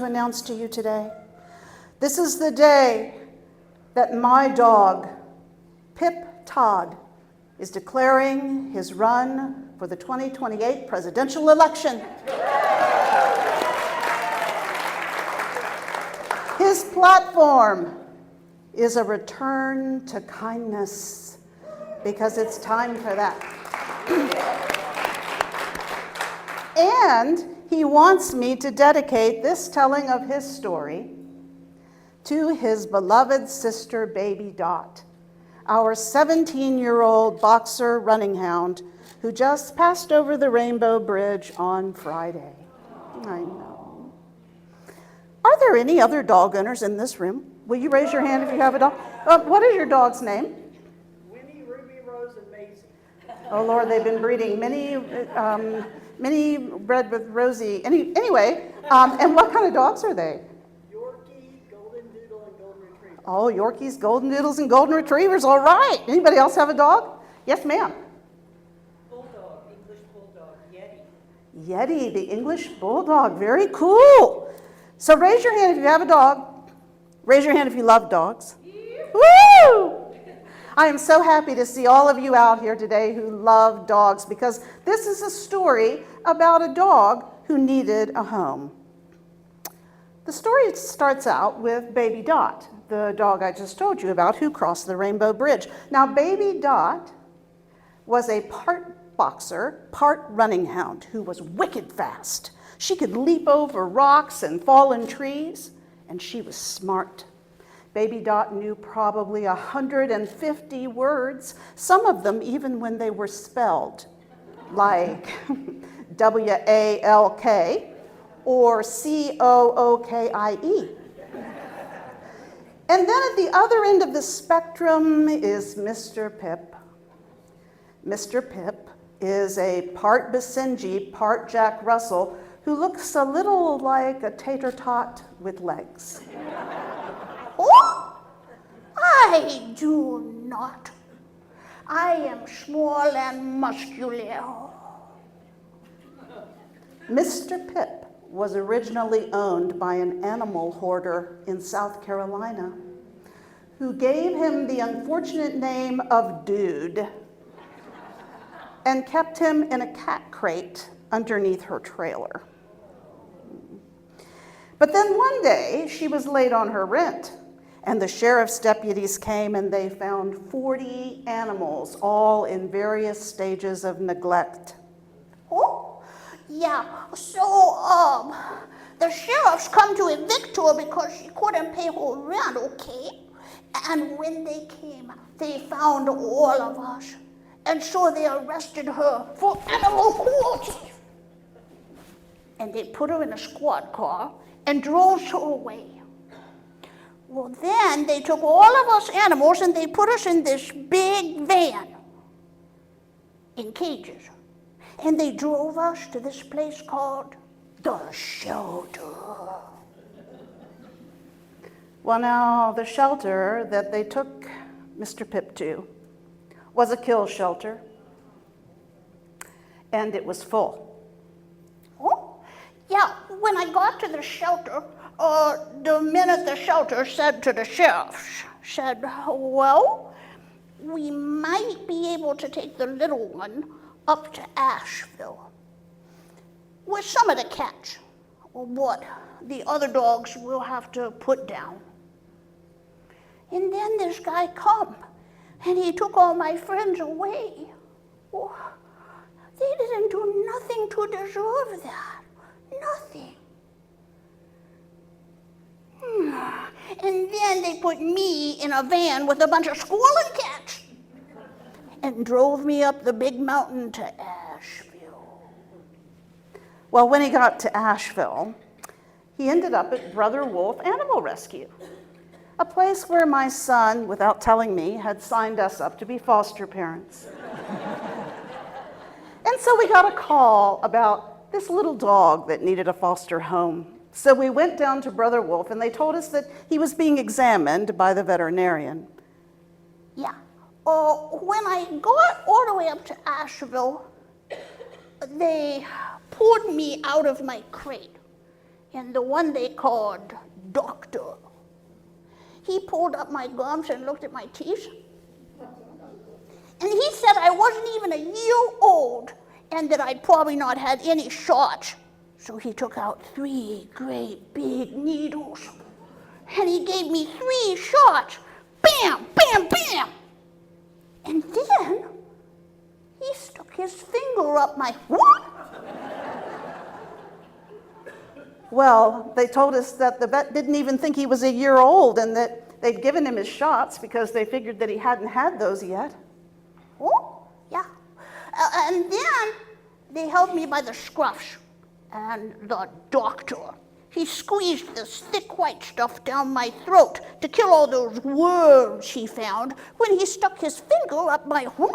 To announce to you today. This is the day that my dog, Pip Todd, is declaring his run for the 2028 presidential election. His platform is a return to kindness, because it's time for that. And he wants me to dedicate this telling of his story to his beloved sister, baby Dot, our 17-year-old boxer running hound who just passed over the Rainbow Bridge on Friday. I know. Are there any other dog owners in this room? Will you raise your hand if you have a dog? What is your dog's name? Winnie, Ruby, Rose, and Maisie. Oh Lord, they've been breeding many bred with Rosie. Anyway, and what kind of dogs are they? Yorkie, Golden Doodle, and Golden Retriever. Oh, Yorkies, Golden Doodles, and Golden Retrievers. All right. Anybody else have a dog? Yes, ma'am. Bulldog, English Bulldog, Yeti. Yeti, the English Bulldog. Very cool. So raise your hand if you have a dog. Raise your hand if you love dogs. Woo! I am so happy to see all of you out here today who love dogs, because this is a story about a dog who needed a home. The story starts out with baby Dot, the dog I just told you about, who crossed the Rainbow Bridge. Now, baby Dot was a part boxer, part running hound who was wicked fast. She could leap over rocks and fallen trees, and she was smart. Baby Dot knew probably 150 words, some of them even when they were spelled, like W-A-L-K or C-O-O-K-I-E. And then at the other end of the spectrum is Mr. Pip. Mr. Pip is a part Basenji, part Jack Russell, who looks a little like a tater tot with legs. Oh, I do not. I am small and muscular. Mr. Pip was originally owned by an animal hoarder in South Carolina who gave him the unfortunate name of Dude and kept him in a cat crate underneath her trailer. But then one day she was late on her rent, and the sheriff's deputies came and they found 40 animals, all in various stages of neglect. Oh, yeah. So, the sheriffs come to evict her because she couldn't pay her rent, okay? And when they came, they found all of us. And so they arrested her for animal cruelty. And they put her in a squad car and drove her away. Well, then they took all of us animals and they put us in this big van in cages. And they drove us to this place called the shelter. Well, now, the shelter that they took Mr. Pip to was a kill shelter, and it was full. Oh, yeah, when I got to the shelter, the men at the shelter said to the sheriff, well, we might be able to take the little one up to Asheville with some of the cats, but the other dogs will have to put down. And then this guy come, and he took all my friends away. Oh, they didn't do nothing to deserve that, nothing. And then they put me in a van with a bunch of squalling cats and drove me up the big mountain to Asheville. Well, when he got to Asheville, he ended up at Brother Wolf Animal Rescue, a place where my son, without telling me, had signed us up to be foster parents. And so we got a call about this little dog that needed a foster home. So we went down to Brother Wolf, and they told us that he was being examined by the veterinarian. Yeah. When I got all the way up to Asheville, they pulled me out of my crate and the one they called Doctor. He pulled up my gums and looked at my teeth. And he said I wasn't even a year old and that I'd probably not had any shots. So he took out 3 great big needles and he gave me 3 shots. Bam, bam, bam. And then he stuck his finger up my what? Well, they told us that the vet didn't even think he was a year old and that they'd given him his shots because they figured that he hadn't had those yet. Oh, yeah. And then they held me by the scruffs. And the doctor, he squeezed this thick white stuff down my throat to kill all those worms he found when he stuck his finger up my what?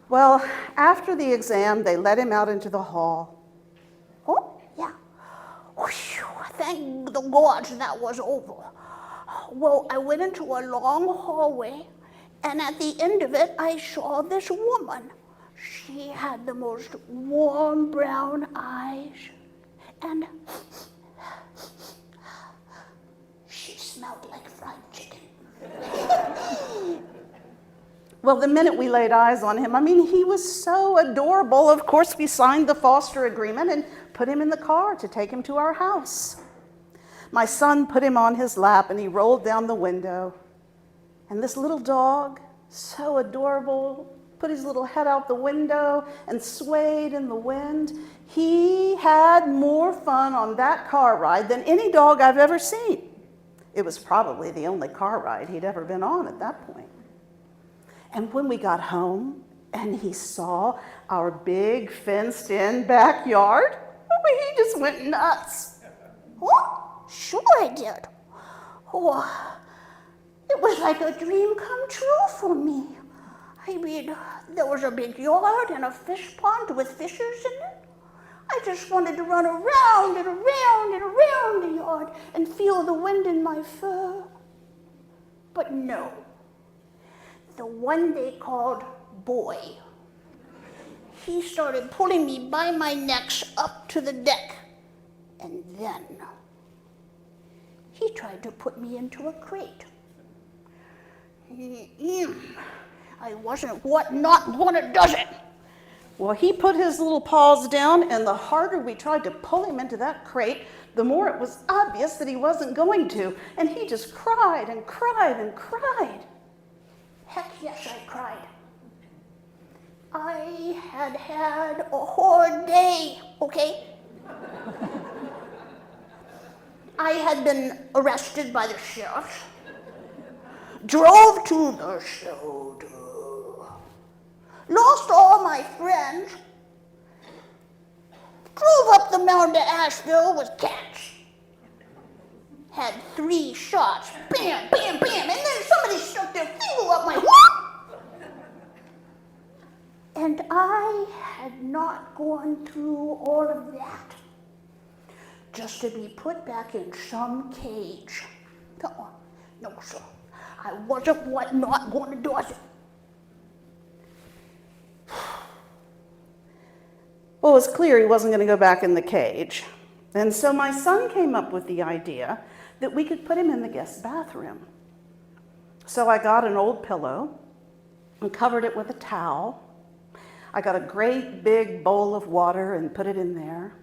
Well, after the exam, they let him out into the hall. Oh, yeah. Whew, thank the gods that was over. Well, I went into a long hallway, and at the end of it, I saw this woman. She had the most warm brown eyes, and she smelled like fried chicken. Well, the minute we laid eyes on him, I mean, he was so adorable. Of course, we signed the foster agreement and put him in the car to take him to our house. My son put him on his lap and he rolled down the window. And this little dog, so adorable, put his little head out the window and swayed in the wind. He had more fun on that car ride than any dog I've ever seen. It was probably the only car ride he'd ever been on at that point. And when we got home and he saw our big fenced-in backyard, he just went nuts. Oh, sure I did. Oh, it was like a dream come true for me. I mean, there was a big yard and a fish pond with fishes in it. I just wanted to run around and around and around the yard and feel the wind in my fur. But no. The one they called Boy. He started pulling me by my necks up to the deck. And then he tried to put me into a crate. I wasn't not gonna does it. Well, he put his little paws down, and the harder we tried to pull him into that crate, the more it was obvious that he wasn't going to. And he just cried and cried and cried. Heck yes, I cried. I had a hard day, okay? I had been arrested by the sheriff, drove to the shelter, lost all my friends, drove up the mountain to Asheville with cats, had 3 shots, bam, bam, bam, and then somebody stuck their finger up my what? And I had not gone through all of that just to be put back in some cage. No, sir. I wasn't not going to do it. Well, it was clear he wasn't going to go back in the cage. And so my son came up with the idea that we could put him in the guest bathroom. So I got an old pillow and covered it with a towel. I got a great big bowl of water and put it in there.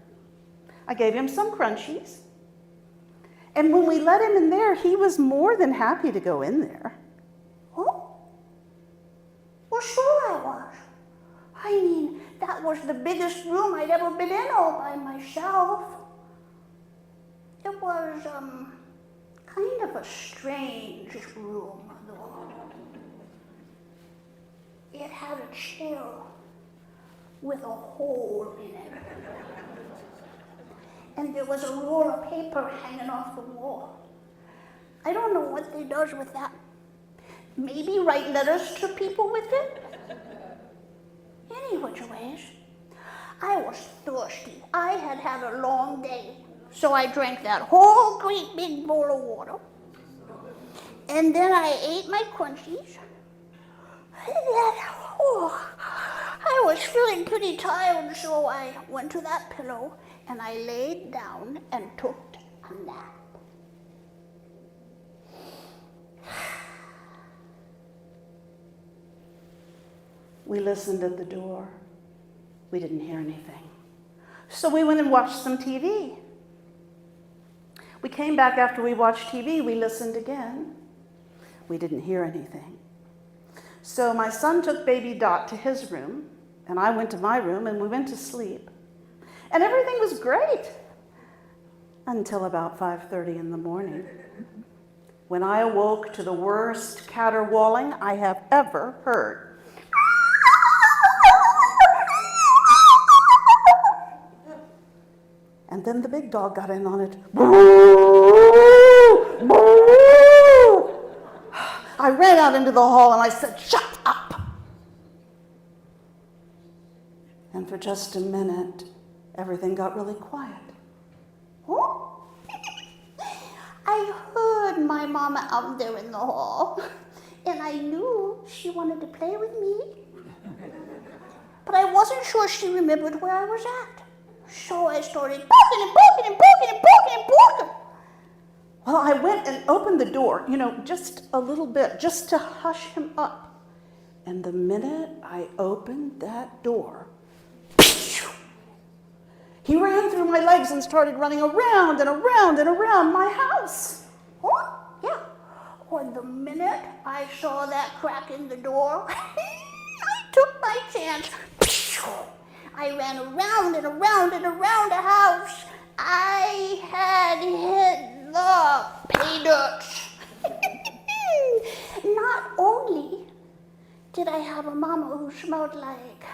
I gave him some crunchies. And when we let him in there, he was more than happy to go in there. Oh? Well, sure I was. I mean, that was the biggest room I'd ever been in all by myself. It was, kind of a strange room, though. It had a chair with a hole in it. And there was a roll of paper hanging off the wall. I don't know what they does with that. Maybe write letters to people with it? Any which ways. I was thirsty. I had had a long day. So I drank that whole great big bowl of water. And then I ate my crunchies. And then, I was feeling pretty tired, so I went to that pillow and I laid down and took a nap. We listened at the door. We didn't hear anything. So we went and watched some TV. We came back after we watched TV. We listened again. We didn't hear anything. So my son took baby Dot to his room, and I went to my room, and we went to sleep. And everything was great until about 5:30 in the morning, when I awoke to the worst caterwauling I have ever heard. And then the big dog got in on it. I ran out into the hall and I said, "Shut up!" And for just a minute, everything got really quiet. Oh. I heard my mama out there in the hall, and I knew she wanted to play with me. But I wasn't sure she remembered where I was at. So I started barking and barking and barking and barking and barking. Well, I went and opened the door, just a little bit, just to hush him up. And the minute I opened that door, he ran through my legs and started running around and around and around my house. Oh, yeah. Or the minute I saw that crack in the door, I took my chance. I ran around and around and around the house. I had hit the pay dirt. Not only did I have a mama who smelled like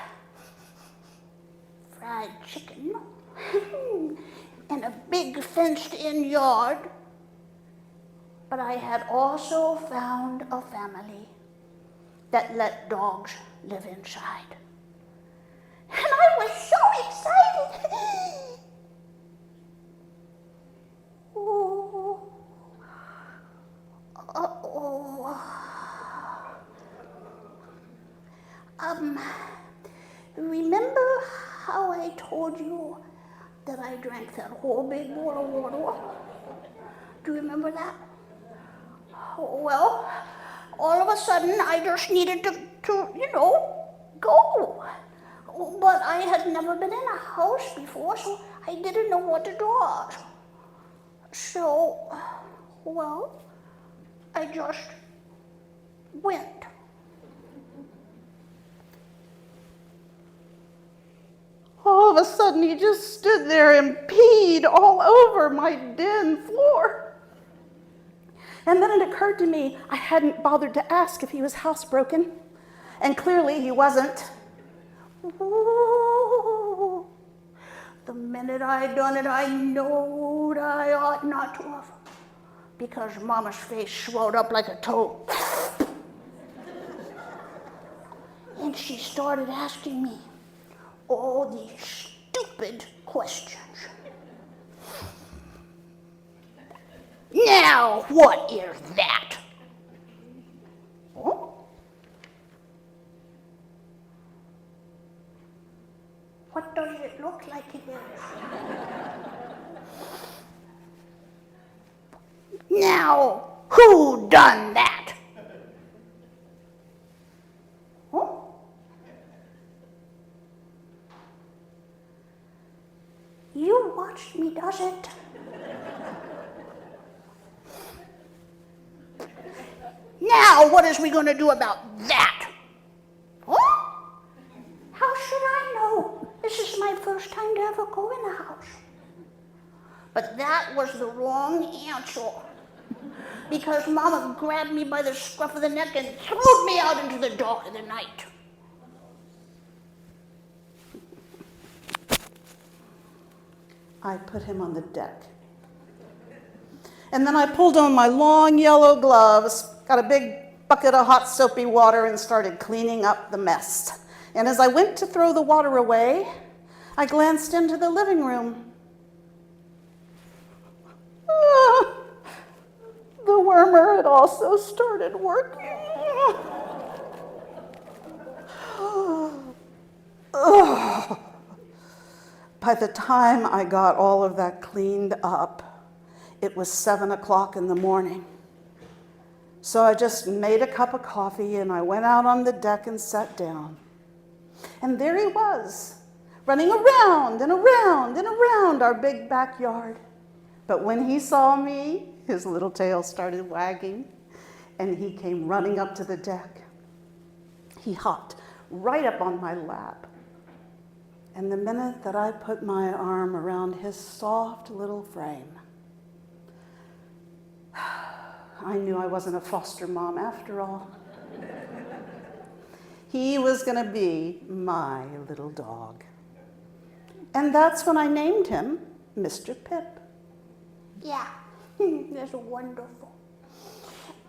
fried chicken and a big fenced-in yard, but I had also found a family that let dogs live inside. And I was so excited. Oh. Uh-oh. Remember how I told you that I drank that whole big bowl of water? Do you remember that? Well, all of a sudden I just needed to go. But I had never been in a house before, so I didn't know what to do. So, well, I just went. All of a sudden, he just stood there and peed all over my den floor. And then it occurred to me I hadn't bothered to ask if he was housebroken, and clearly he wasn't. Ooh. The minute I done it, I knowed I ought not to have, because Mama's face swelled up like a toad. And she started asking me all these stupid questions. Now, what is that? Oh? What does it look like it is? Now, who done that? Oh? You watched me, does it? Now, what is we going to do about that? Oh? How should I know? This is my first time to ever go in a house. But that was the wrong answer, because Mama grabbed me by the scruff of the neck and threw me out into the dark of the night. I put him on the deck. And then I pulled on my long yellow gloves, got a big bucket of hot soapy water, and started cleaning up the mess. And as I went to throw the water away, I glanced into the living room. The wormer had also started working. By the time I got all of that cleaned up, it was 7 o'clock in the morning. So I just made a cup of coffee and I went out on the deck and sat down. And there he was, running around and around and around our big backyard. But when he saw me, his little tail started wagging and he came running up to the deck. He hopped right up on my lap. And the minute that I put my arm around his soft little frame, I knew I wasn't a foster mom after all. He was going to be my little dog. And that's when I named him Mr. Pip. Yeah, that's wonderful.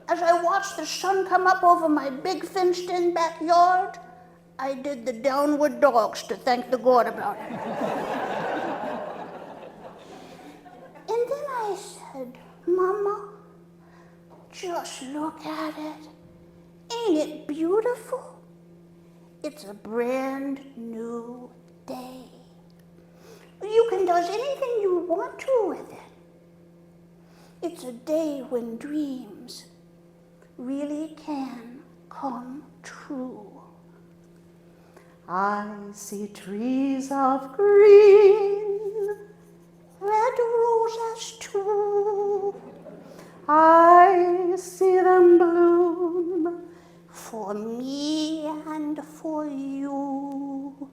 As I watched the sun come up over my big fenced-in backyard, I did the downward dogs to thank the God about it. And then I said, Mama, just look at it. Ain't it beautiful? It's a brand new day. You can do anything you want to with it. It's a day when dreams really can come true. I see trees of green, red roses too. I see them bloom for me and for you.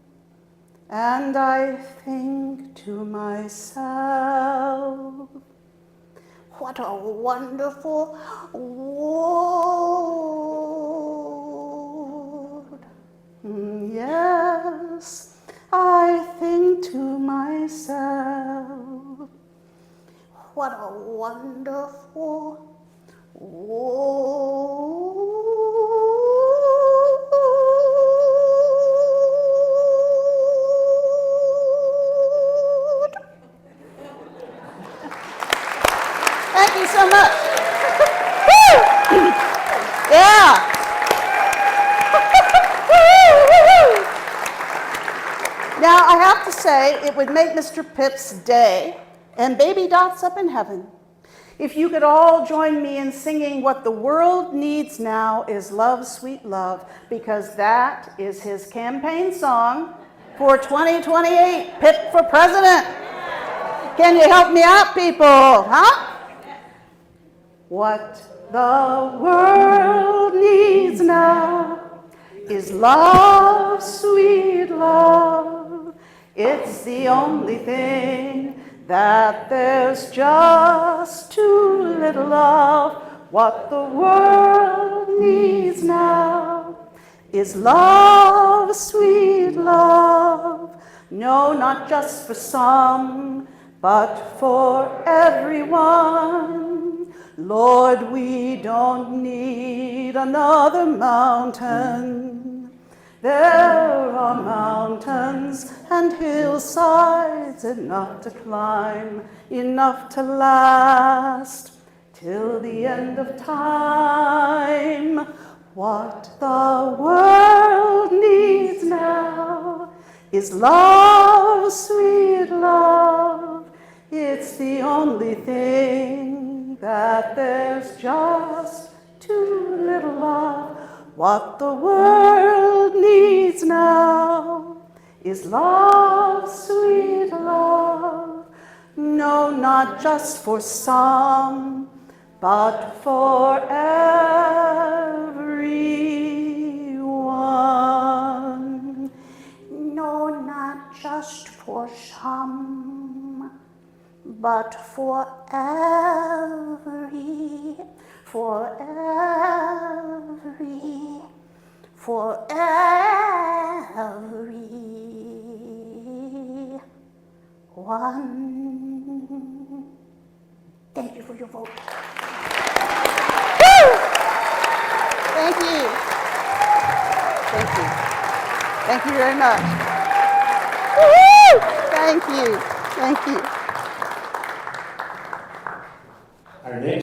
And I think to myself, what a wonderful world. Yes, I think to myself, what a wonderful world. Thank you so much. Woo! Yeah. Now, I have to say, it would make Mr. Pip's day and baby Dot's up in heaven if you could all join me in singing What the World Needs Now is Love, Sweet Love, because that is his campaign song for 2028, Pip for President. Can you help me out, people? Huh? What the world needs now is love, sweet love. It's the only thing that there's just too little of. What the world needs now is love, sweet love. No, not just for some, but for everyone. Lord, we don't need another mountain. There are mountains and hillsides enough to climb, enough to last till the end of time. What the world needs now is love, sweet love. It's the only thing that there's just too little of. What the world needs now is love, sweet love. No, not just for some, but for everyone. No, not just for some, but for everyone. Thank you for your vote. Woo! Thank you. Thank you. Thank you very much. Woo-hoo! Thank you. Thank you.